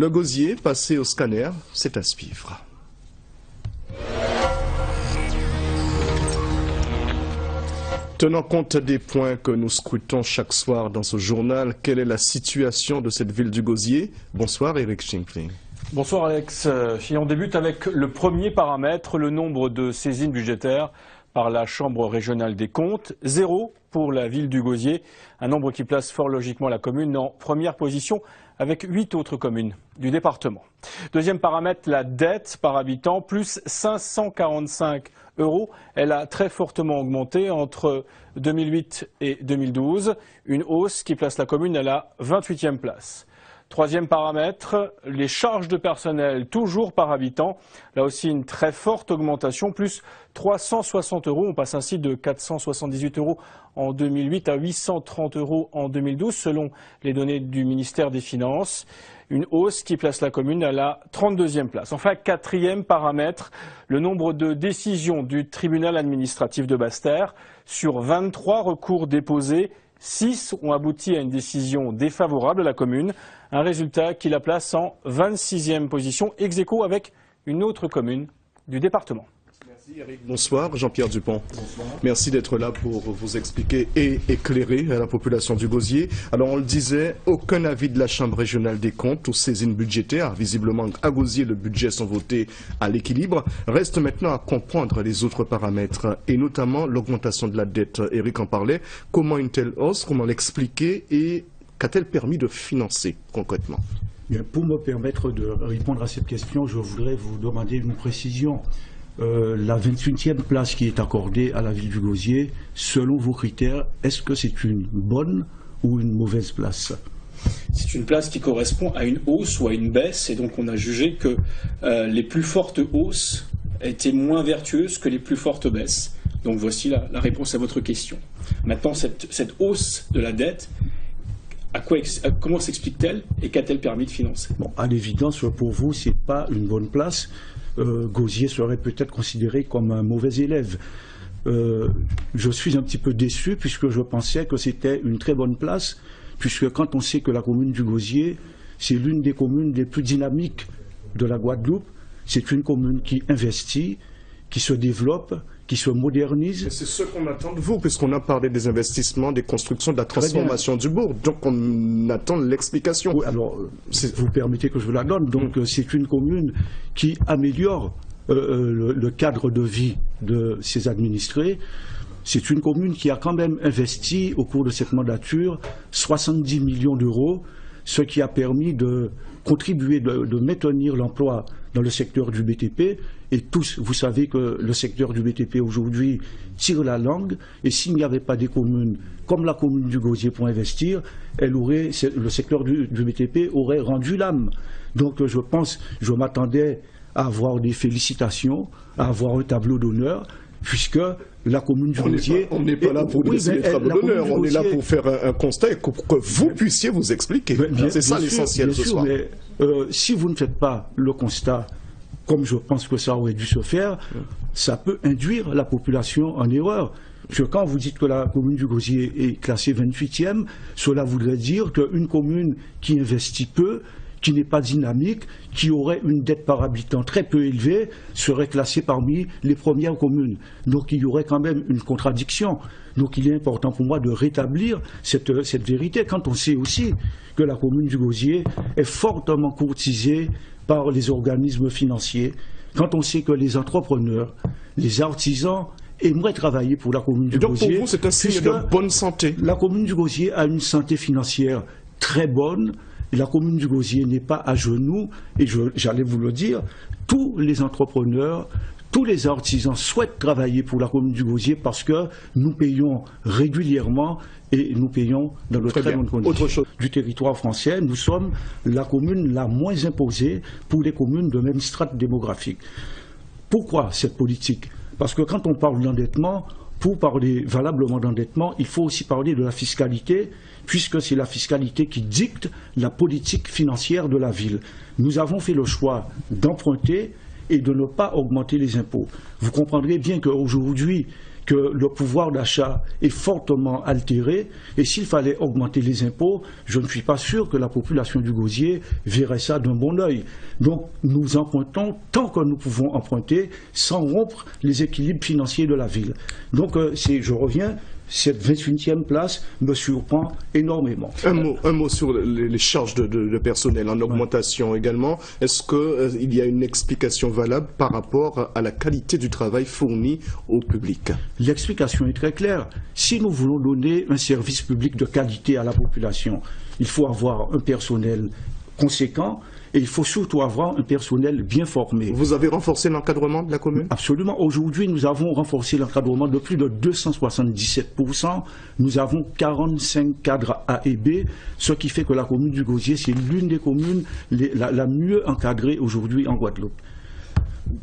Le gosier passé au scanner, c'est à suivre. Tenant compte des points que nous scrutons chaque soir dans ce journal, quelle est la situation de cette ville du gosier? Bonsoir Eric Schinkling. Bonsoir Alex. Et on débute avec le premier paramètre, le nombre de saisines budgétaires par la Chambre régionale des comptes. 0 pour la ville du Gosier, un nombre qui place fort logiquement la commune en première position avec 8 autres communes du département. Deuxième paramètre, la dette par habitant, plus 545 €. Elle a très fortement augmenté entre 2008 et 2012, une hausse qui place la commune à la 28e place. Troisième paramètre, les charges de personnel, toujours par habitant. Là aussi, une très forte augmentation, plus 360 €. On passe ainsi de 478 € en 2008 à 830 € en 2012, selon les données du ministère des Finances. Une hausse qui place la commune à la 32e place. Enfin, quatrième paramètre, le nombre de décisions du tribunal administratif de Basse-Terre. Sur 23 recours déposés, 6 ont abouti à une décision défavorable à la commune, un résultat qui la place en 26e position, ex-aequo avec une autre commune du département. Merci Eric. Bonsoir Jean-Pierre Dupont. Bonsoir. Merci d'être là pour vous expliquer et éclairer à la population du Gosier. Alors on le disait, aucun avis de la Chambre régionale des comptes ou saisine budgétaire. Visiblement à Gosier, le budget sont votés à l'équilibre. Reste maintenant à comprendre les autres paramètres et notamment l'augmentation de la dette. Eric en parlait. Comment une telle hausse, comment l'expliquer et qu'a-t-elle permis de financer concrètement? Bien, pour me permettre de répondre à cette question, je voudrais vous demander une précision. La 28e place qui est accordée à la ville du Gosier, selon vos critères, est-ce que c'est une bonne ou une mauvaise place? C'est une place qui correspond à une hausse ou à une baisse, et donc on a jugé que les plus fortes hausses étaient moins vertueuses que les plus fortes baisses. Donc voici la réponse à votre question. Maintenant, cette hausse de la dette, comment s'explique-t-elle et qu'a-t-elle permis de financer? Bon, à l'évidence, pour vous, ce n'est pas une bonne place. Gosier serait peut-être considéré comme un mauvais élève. Je suis un petit peu déçu puisque je pensais que c'était une très bonne place, puisque quand on sait que la commune du Gosier, c'est l'une des communes les plus dynamiques de la Guadeloupe, c'est une commune qui investit, qui se développe, qui se modernise. C'est ce qu'on attend de vous, puisqu'on a parlé des investissements, des constructions, de la transformation du bourg. Donc on attend l'explication. Oui, alors, vous permettez que je vous la donne. Donc c'est une commune qui améliore le cadre de vie de ses administrés. C'est une commune qui a quand même investi au cours de cette mandature 70 millions d'euros, ce qui a permis de contribuer, de maintenir l'emploi dans le secteur du BTP. Et tous, vous savez que le secteur du BTP aujourd'hui tire la langue, et s'il n'y avait pas des communes comme la commune du Gosier pour investir, le secteur du BTP aurait rendu l'âme. Donc je m'attendais à avoir des félicitations, à avoir un tableau d'honneur, puisque la commune du Gosier... On n'est pas là pour dresser les tableaux d'honneur, on est là pour faire un constat et pour que vous puissiez vous expliquer. C'est ça l'essentiel ce soir. Mais si vous ne faites pas le constat, comme je pense que ça aurait dû se faire, ça peut induire la population en erreur. Parce que quand vous dites que la commune du Gosier est classée 28e, cela voudrait dire qu'une commune qui investit peu, qui n'est pas dynamique, qui aurait une dette par habitant très peu élevée, serait classée parmi les premières communes. Donc il y aurait quand même une contradiction. Donc il est important pour moi de rétablir cette vérité, quand on sait aussi que la commune du Gosier est fortement courtisée par les organismes financiers, quand on sait que les entrepreneurs, les artisans aimeraient travailler pour la commune du Gosier. Donc pour vous, c'est un signe de bonne santé. La commune du Gosier a une santé financière très bonne. La commune du Gosier n'est pas à genoux, et j'allais vous le dire, tous les entrepreneurs, tous les artisans souhaitent travailler pour la commune du Gosier parce que nous payons régulièrement et nous payons dans de très bonnes conditions. Du territoire français, nous sommes la commune la moins imposée pour les communes de même strate démographique. Pourquoi cette politique? Parce que quand on parle d'endettement, pour parler valablement d'endettement, il faut aussi parler de la fiscalité, puisque c'est la fiscalité qui dicte la politique financière de la ville. Nous avons fait le choix d'emprunter et de ne pas augmenter les impôts. Vous comprendrez bien qu'aujourd'hui, que le pouvoir d'achat est fortement altéré, et s'il fallait augmenter les impôts, je ne suis pas sûr que la population du Gosier verrait ça d'un bon œil. Donc nous empruntons tant que nous pouvons emprunter sans rompre les équilibres financiers de la ville. Donc je reviens, cette 28e place me surprend énormément. Un mot sur les charges de personnel en augmentation également. Est-ce qu'il y a une explication valable par rapport à la qualité du travail fourni au public? L'explication est très claire. Si nous voulons donner un service public de qualité à la population, il faut avoir un personnel conséquent, et il faut surtout avoir un personnel bien formé. Vous avez renforcé l'encadrement de la commune? Absolument. Aujourd'hui, nous avons renforcé l'encadrement de plus de 277%. Nous avons 45 cadres A et B, ce qui fait que la commune du Gosier, c'est l'une des communes la mieux encadrée aujourd'hui en Guadeloupe.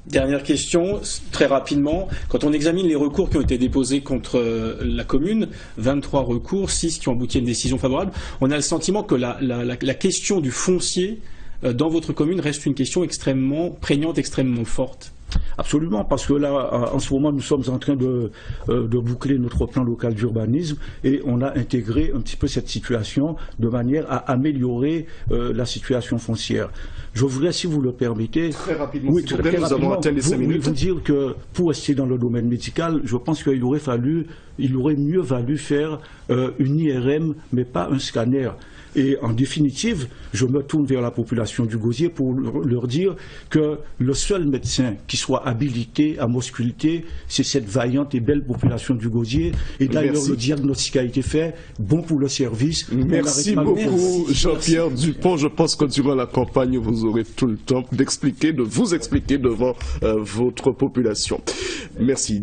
Dernière question, très rapidement. Quand on examine les recours qui ont été déposés contre la commune, 23 recours, 6 qui ont abouti à une décision favorable, on a le sentiment que la question du foncier dans votre commune reste une question extrêmement prégnante, extrêmement forte. Absolument, parce que là, en ce moment, nous sommes en train de boucler notre plan local d'urbanisme et on a intégré un petit peu cette situation de manière à améliorer la situation foncière. Je voudrais, si vous le permettez, très rapidement, nous avons atteint les 5 minutes. Vous dire que pour rester dans le domaine médical, je pense qu'il aurait mieux valu faire une IRM, mais pas un scanner. Et en définitive, je me tourne vers la population du Gosier pour leur dire que le seul médecin qui soit habilité à m'ausculter, c'est cette vaillante et belle population du Gosier. Et d'ailleurs, le diagnostic a été fait, bon pour le service. Merci beaucoup, Jean-Pierre Dupont. Je pense que durant la campagne, vous aurez tout le temps de vous expliquer devant votre population. Merci.